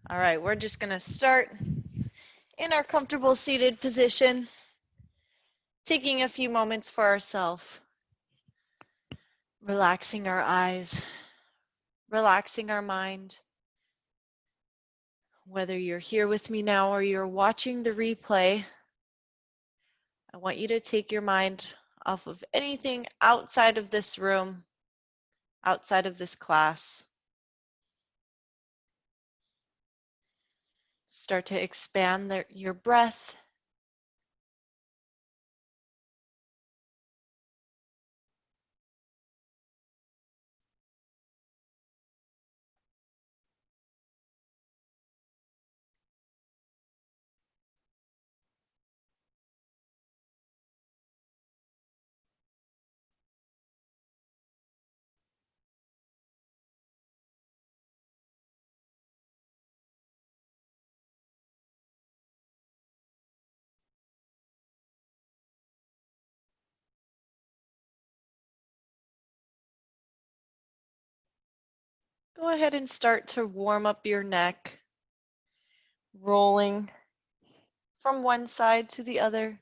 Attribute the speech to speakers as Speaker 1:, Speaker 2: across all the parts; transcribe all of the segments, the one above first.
Speaker 1: All right, we're just going to start in our comfortable seated position, taking a few moments for ourselves, relaxing our eyes, relaxing our mind. Whether you're here with me now or you're watching the replay, I want you to take your mind off of anything outside of this room, outside of this class. Start to expand your breath. Go ahead and start to warm up your neck, rolling from one side to the other,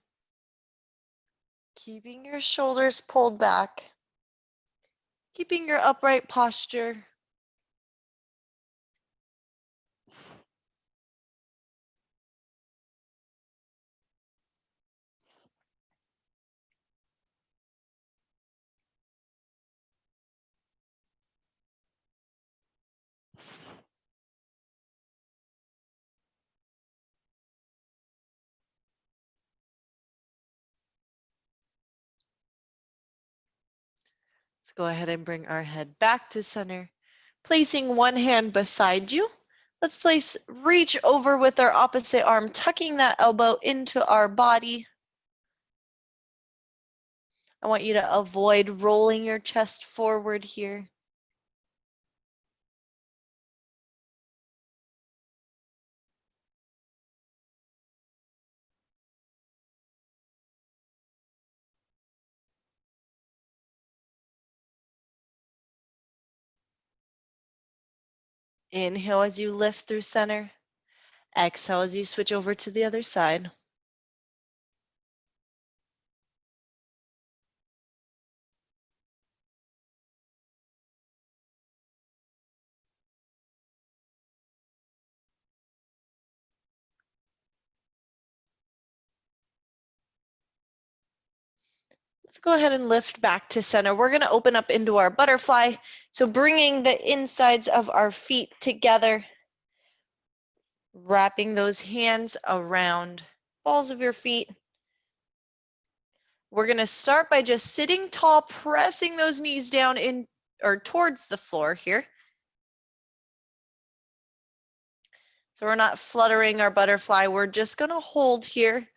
Speaker 1: keeping your shoulders pulled back, keeping your upright posture. Let's go ahead and bring our head back to center, placing one hand beside you. Let's reach over with our opposite arm, tucking that elbow into our body. I want you to avoid rolling your chest forward here. Inhale as you lift through center. Exhale as you switch over to the other side. Let's go ahead and lift back to center. We're going to open up into our butterfly. So bringing the insides of our feet together, wrapping those hands around balls of your feet. We're going to start by just sitting tall, pressing those knees down in or towards the floor here. So we're not fluttering our butterfly. We're just going to hold here.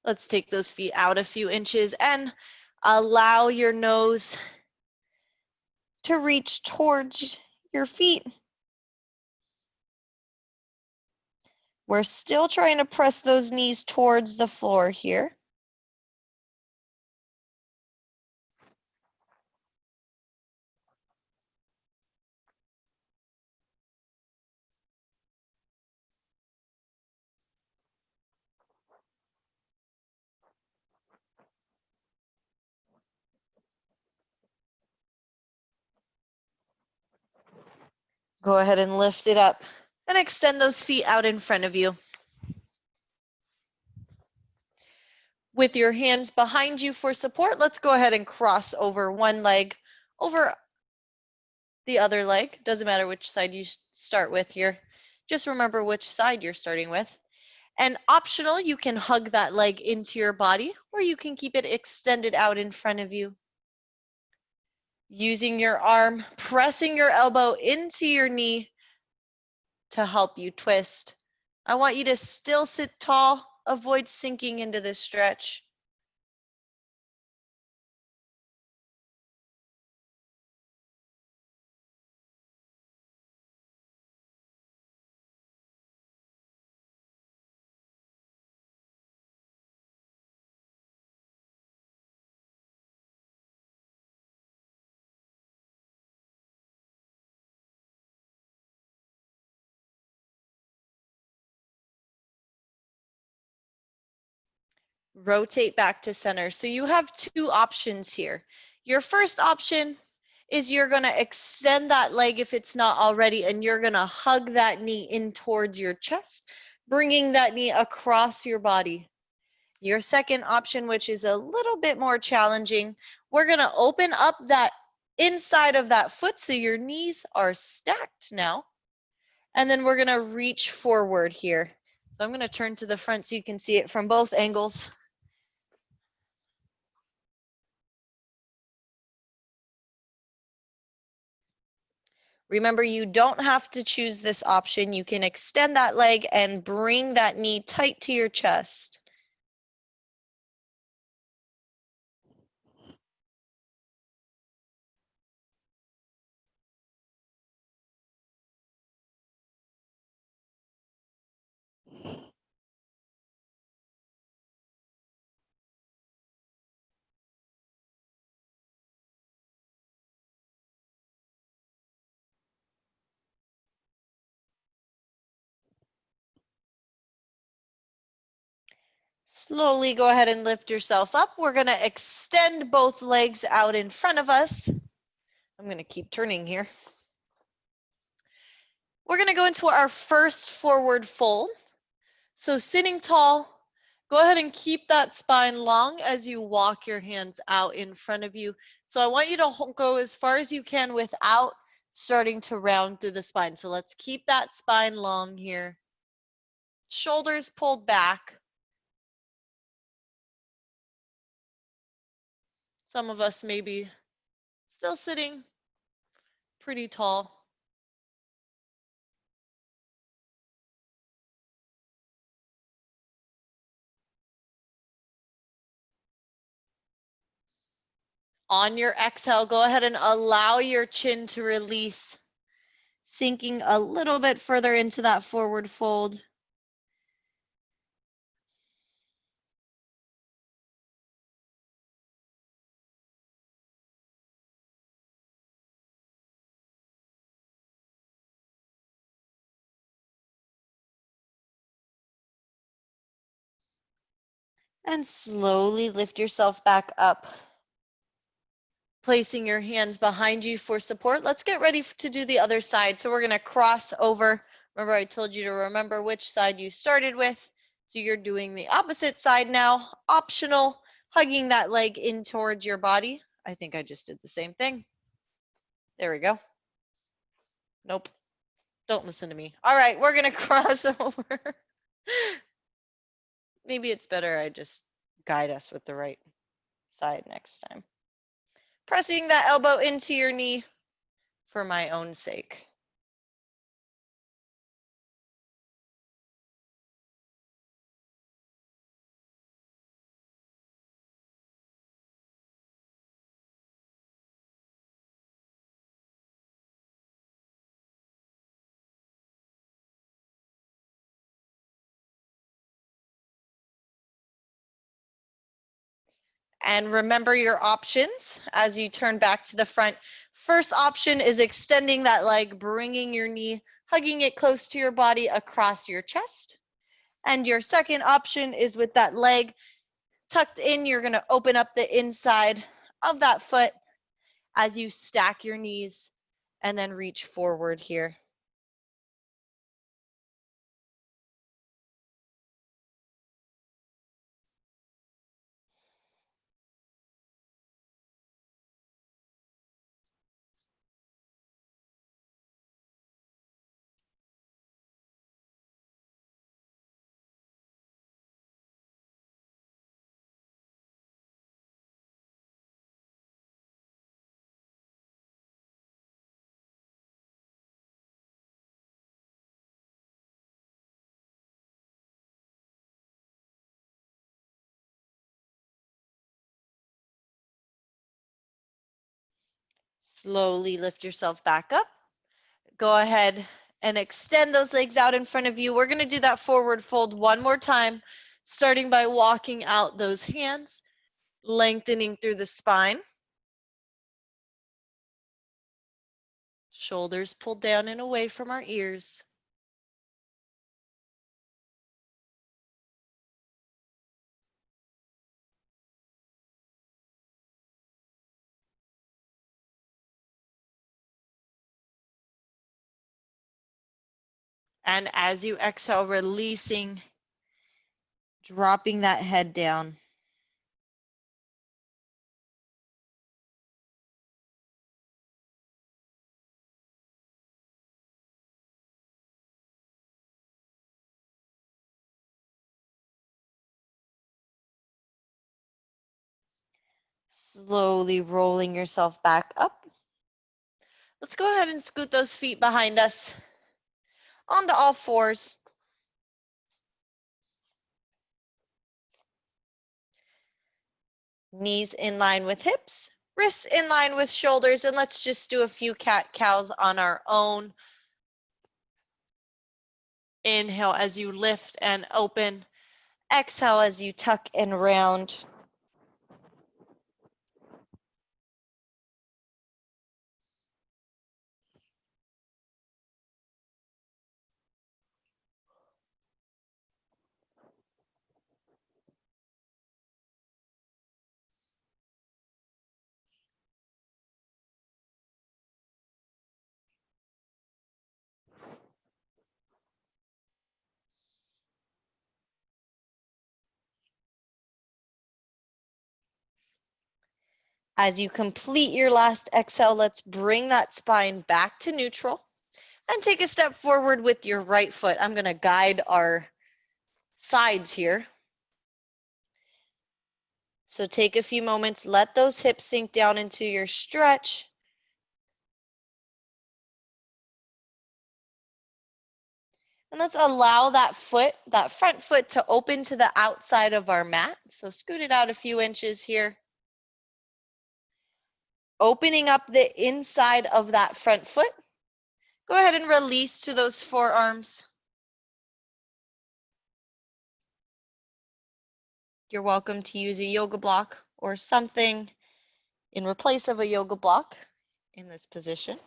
Speaker 1: Let's take those feet out a few inches and allow your nose to reach towards your feet. We're still trying to press those knees towards the floor here. Go ahead and lift it up and extend those feet out in front of you. With your hands behind you for support, let's go ahead and cross over one leg over the other leg. Doesn't matter which side you start with here. Just remember which side you're starting with. And optional, you can hug that leg into your body, or you can keep it extended out in front of you. Using your arm, pressing your elbow into your knee to help you twist. I want you to still sit tall, avoid sinking into this stretch. rotate back to center. So you have two options here. Your first option is you're going to extend that leg if it's not already, and you're going to hug that knee in towards your chest, bringing that knee across your body. Your second option, which is a little bit more challenging, we're going to open up that inside of that foot so your knees are stacked now. And then we're going to reach forward here. So I'm going to turn to the front so you can see it from both angles. Remember, you don't have to choose this option. You can extend that leg and bring that knee tight to your chest. Slowly go ahead and lift yourself up. We're going to extend both legs out in front of us. I'm going to keep turning here. We're going to go into our first forward fold. So sitting tall, go ahead and keep that spine long as you walk your hands out in front of you. So I want you to go as far as you can without starting to round through the spine. So let's keep that spine long here. Shoulders pulled back. Some of us may be still sitting pretty tall. On your exhale, go ahead and allow your chin to release, sinking a little bit further into that forward fold. And slowly lift yourself back up. Placing your hands behind you for support. Let's get ready to do the other side. So we're going to cross over. Remember, I told you to remember which side you started with. So you're doing the opposite side now. Optional, hugging that leg in towards your body. I think I just did the same thing. There we go. Nope. Don't listen to me. All right, we're going to cross over. Maybe it's better I just guide us with the right side next time. Pressing that elbow into your knee for my own sake. And remember your options as you turn back to the front. First option is extending that leg, bringing your knee, hugging it close to your body across your chest. And your second option is with that leg tucked in, you're going to open up the inside of that foot as you stack your knees and then reach forward here. Slowly lift yourself back up. Go ahead and extend those legs out in front of you. We're going to do that forward fold one more time, starting by walking out those hands, lengthening through the spine. Shoulders pulled down and away from our ears. And as you exhale, releasing, dropping that head down. Slowly rolling yourself back up. Let's go ahead and scoot those feet behind us onto all fours. Knees in line with hips, wrists in line with shoulders, and let's just do a few cat-cows on our own. Inhale as you lift and open. Exhale as you tuck and round. As you complete your last exhale, let's bring that spine back to neutral and take a step forward with your right foot. I'm going to guide our sides here. So take a few moments, let those hips sink down into your stretch. And let's allow that foot, that front foot, to open to the outside of our mat. So scoot it out a few inches here. Opening up the inside of that front foot. Go ahead and release to those forearms. You're welcome to use a yoga block or something in replace of a yoga block in this position.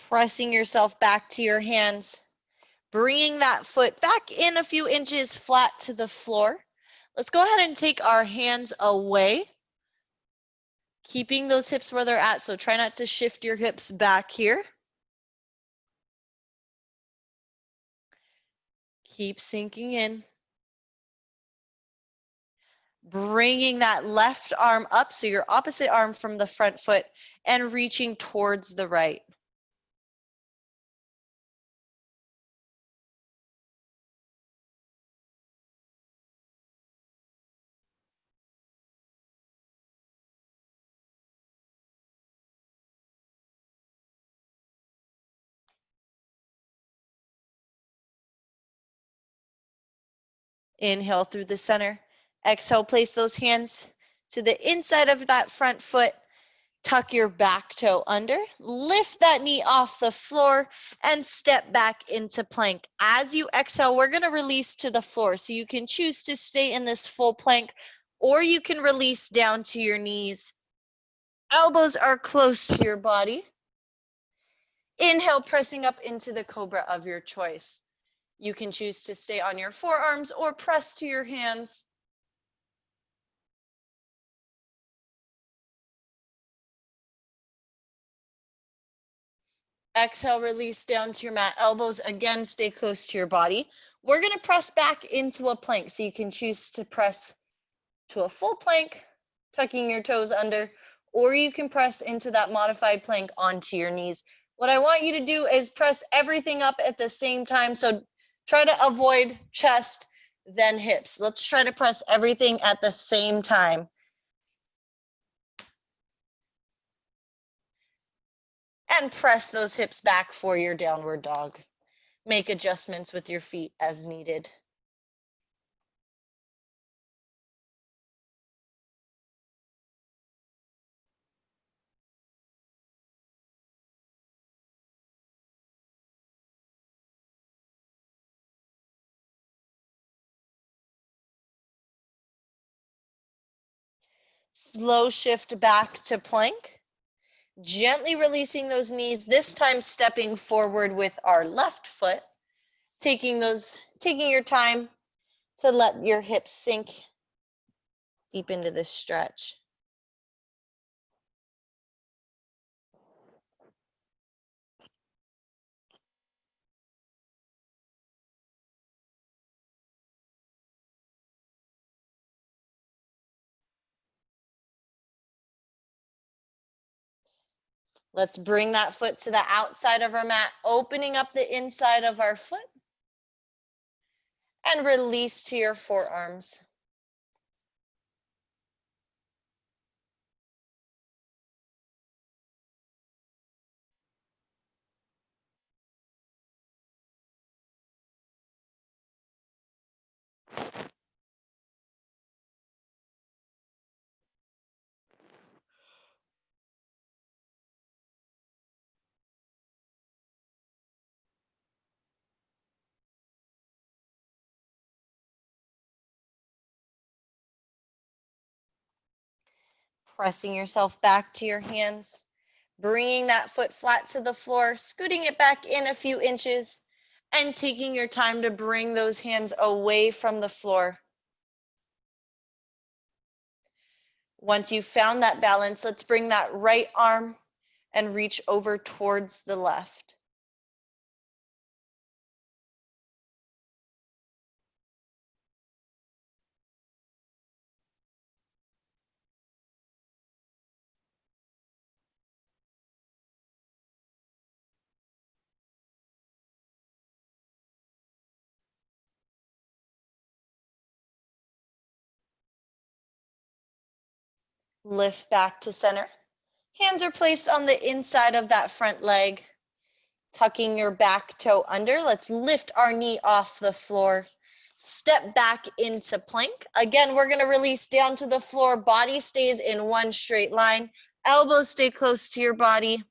Speaker 1: Pressing yourself back to your hands, bringing that foot back in a few inches flat to the floor. Let's go ahead and take our hands away, keeping those hips where they're at. So try not to shift your hips back here. Keep sinking in. Bringing that left arm up, so your opposite arm from the front foot, and reaching towards the right. Inhale through the center. Exhale, place those hands to the inside of that front foot. Tuck your back toe under, lift that knee off the floor, and step back into plank. As you exhale, we're going to release to the floor. So you can choose to stay in this full plank, or you can release down to your knees. Elbows are close to your body. Inhale, pressing up into the cobra of your choice. You can choose to stay on your forearms or press to your hands. Exhale, release down to your mat. Elbows again, stay close to your body. We're going to press back into a plank. So you can choose to press to a full plank, tucking your toes under, or you can press into that modified plank onto your knees. What I want you to do is press everything up at the same time. So try to avoid chest, then hips. Let's try to press everything at the same time. And press those hips back for your downward dog. Make adjustments with your feet as needed. Slow shift back to plank. Gently releasing those knees, this time stepping forward with our left foot, taking your time to let your hips sink deep into this stretch. Let's bring that foot to the outside of our mat, opening up the inside of our foot, and release to your forearms. Pressing yourself back to your hands, bringing that foot flat to the floor, scooting it back in a few inches, and taking your time to bring those hands away from the floor. Once you've found that balance, let's bring that right arm and reach over towards the left. Lift back to center. Hands are placed on the inside of that front leg, tucking your back toe under. Let's lift our knee off the floor. Step back into plank. Again, we're going to release down to the floor. Body stays in one straight line. Elbows stay close to your body.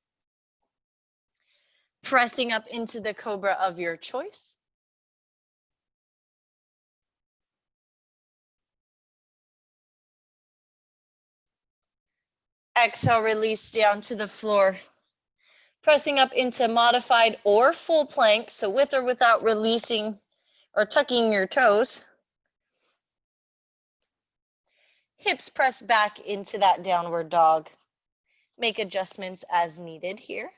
Speaker 1: Pressing up into the cobra of your choice. Exhale, release down to the floor. Pressing up into modified or full plank, so with or without releasing or tucking your toes. Hips press back into that downward dog. Make adjustments as needed here.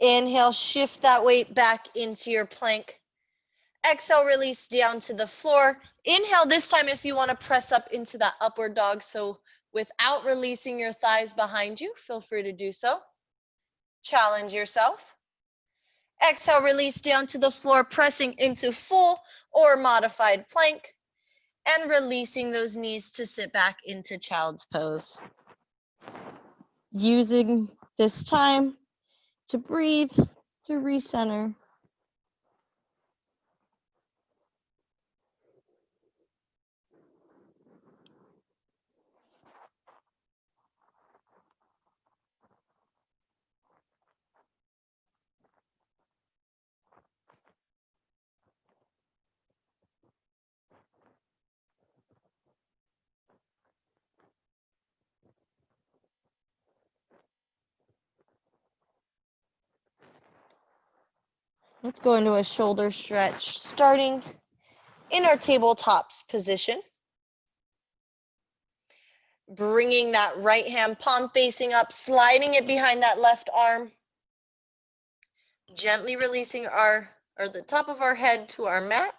Speaker 1: Inhale, shift that weight back into your plank. Exhale, release down to the floor. Inhale, this time if you want to press up into that upward dog, so without releasing your thighs behind you, feel free to do so. Challenge yourself. Exhale, release down to the floor, pressing into full or modified plank, and releasing those knees to sit back into child's pose. Using this time to breathe, to recenter. Let's go into a shoulder stretch, starting in our tabletops position. Bringing that right hand palm facing up, sliding it behind that left arm. Gently releasing the top of our head to our mat.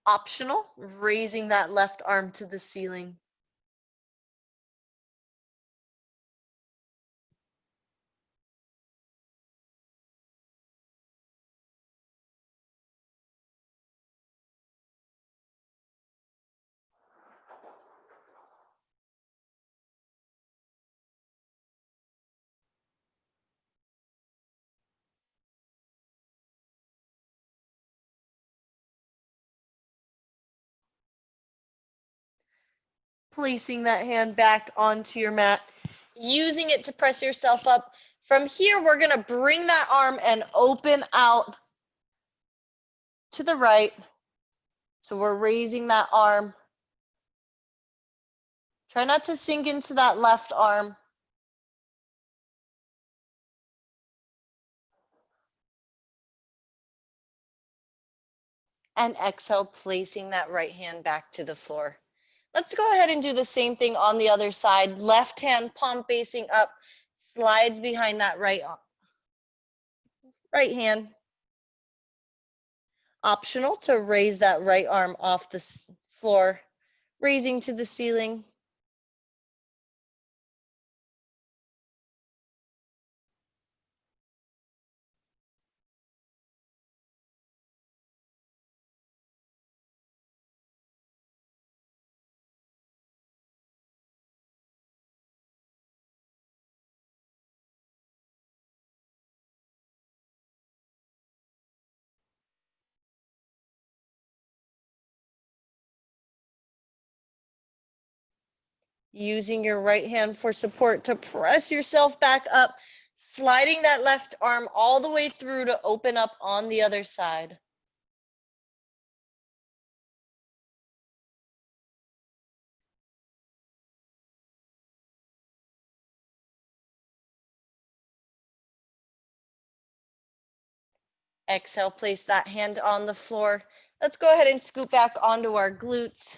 Speaker 1: Optional, raising that left arm to the ceiling. placing that hand back onto your mat, using it to press yourself up. From here, we're gonna bring that arm and open out to the right. So we're raising that arm. Try not to sink into that left arm. And exhale, placing that right hand back to the floor. Let's go ahead and do the same thing on the other side. Left hand, palm facing up, slides behind that right hand. Optional to raise that right arm off the floor, raising to the ceiling. Using your right hand for support to press yourself back up, sliding that left arm all the way through to open up on the other side. Exhale, place that hand on the floor. Let's go ahead and scoot back onto our glutes,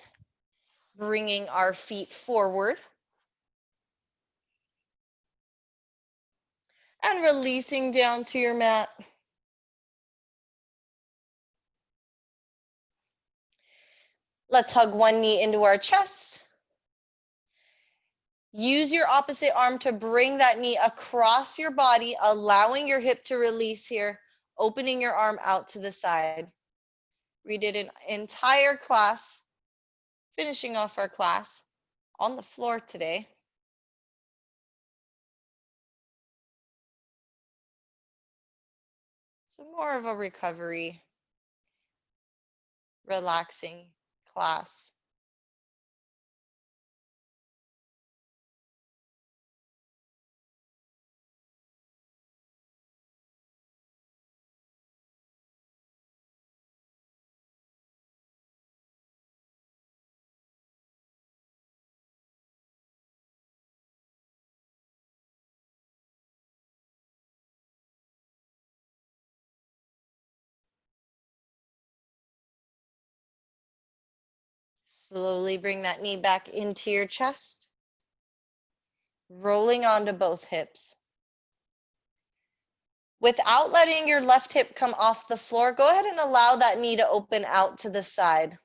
Speaker 1: bringing our feet forward. And releasing down to your mat. Let's hug one knee into our chest. Use your opposite arm to bring that knee across your body, allowing your hip to release here, opening your arm out to the side. We did an entire class, finishing off our class on the floor today. So more of a recovery, relaxing class. Slowly bring that knee back into your chest, rolling onto both hips. Without letting your left hip come off the floor, go ahead and allow that knee to open out to the side.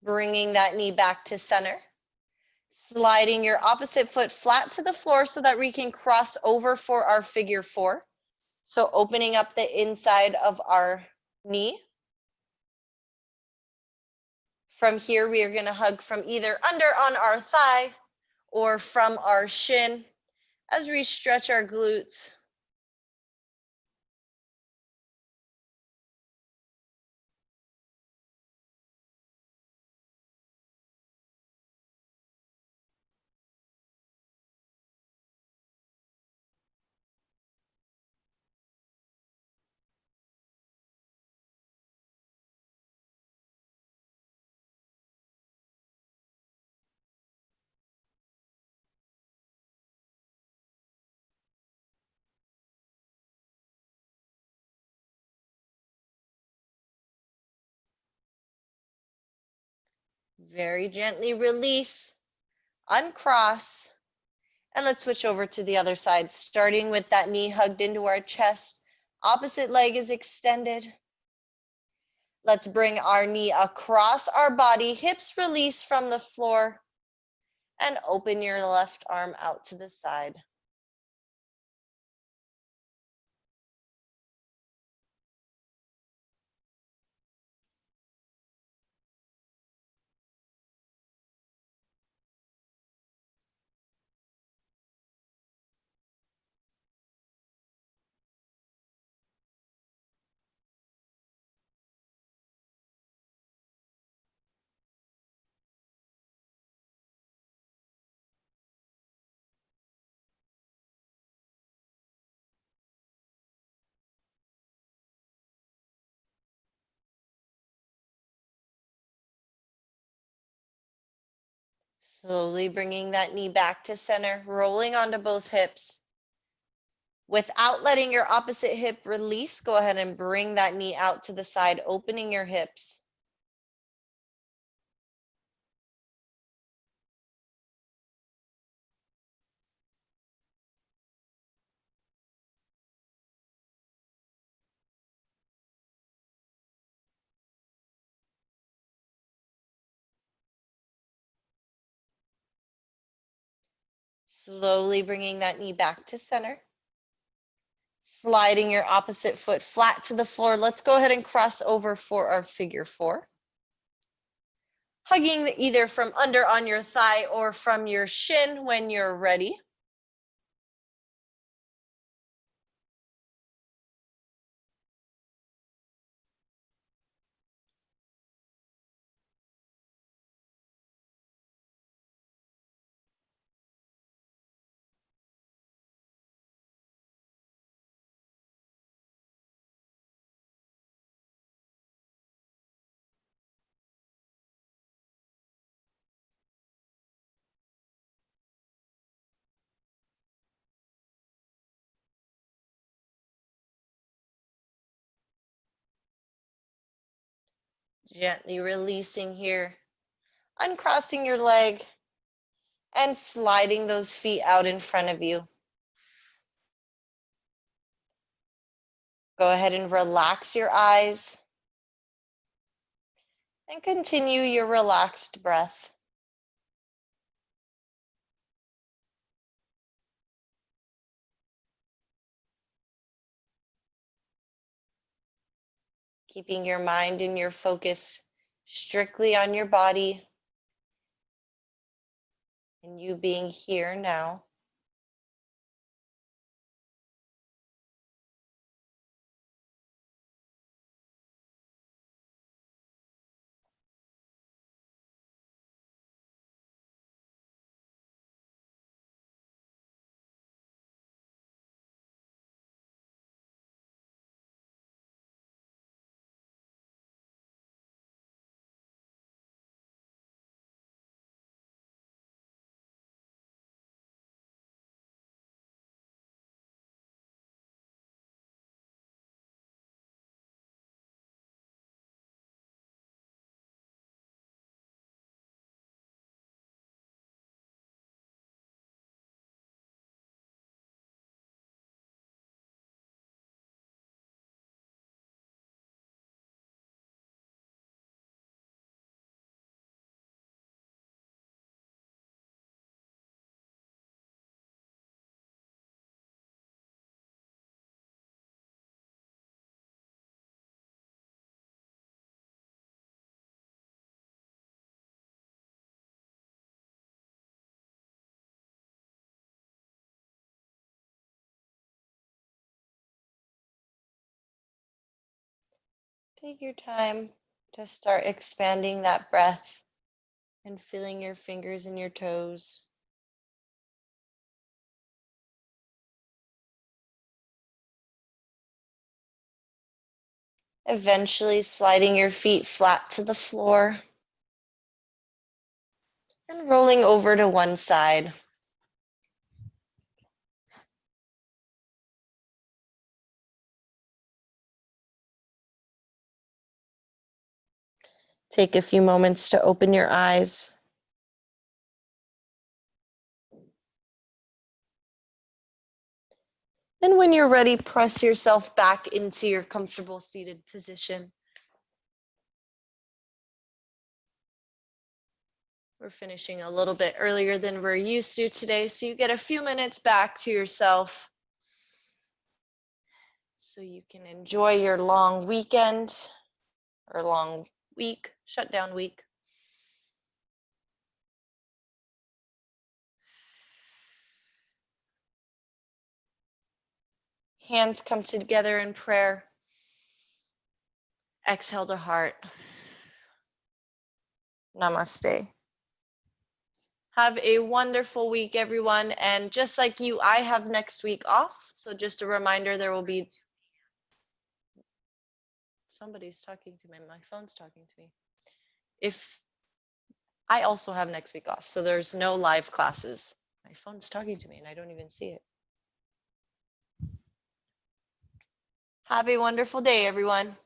Speaker 1: Bringing that knee back to center. Sliding your opposite foot flat to the floor so that we can cross over for our figure four. So opening up the inside of our knee. From here, we are going to hug from either under on our thigh or from our shin as we stretch our glutes. Very gently release, uncross, and let's switch over to the other side, starting with that knee hugged into our chest. Opposite leg is extended. Let's bring our knee across our body, hips release from the floor. And open your left arm out to the side. Slowly bringing that knee back to center, rolling onto both hips. Without letting your opposite hip release, go ahead and bring that knee out to the side, opening your hips. Slowly bringing that knee back to center. Sliding your opposite foot flat to the floor. Let's go ahead and cross over for our figure four. Hugging either from under on your thigh or from your shin when you're ready. Gently releasing here, uncrossing your leg and sliding those feet out in front of you. Go ahead and relax your eyes and continue your relaxed breath. Keeping your mind and your focus strictly on your body and you being here now. Take your time to start expanding that breath and feeling your fingers and your toes. Eventually sliding your feet flat to the floor and rolling over to one side. Take a few moments to open your eyes. And when you're ready, press yourself back into your comfortable seated position. We're finishing a little bit earlier than we're used to today, so you get a few minutes back to yourself so you can enjoy your long weekend or long week, shutdown week. Hands come together in prayer. Exhale to heart. Namaste. Have a wonderful week, everyone. And just like you, I have next week off. So just a reminder, there will be somebody's talking to me. My phone's talking to me. If I also have next week off, so there's no live classes. My phone's talking to me and I don't even see it. Have a wonderful day, everyone.